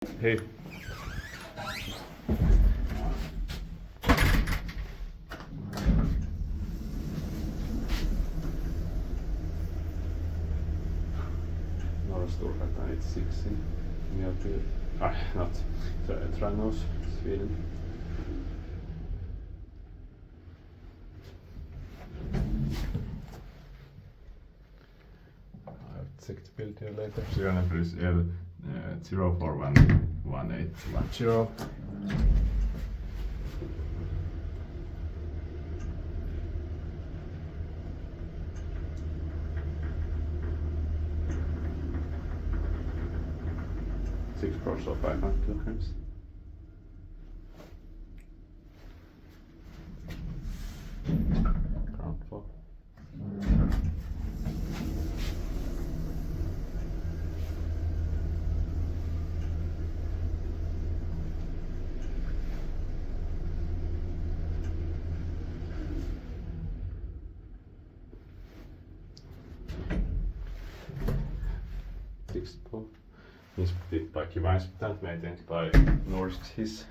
Hej. Norra Storgatan 86 near to, not Tranås, Sweden. I have to check the bill here later. Serial is L041810. Six crores or 500 kilograms. Ground floor. Sixth floor. Inspected by Kone-ASEA-Graham, maintained by Norra Storgatan.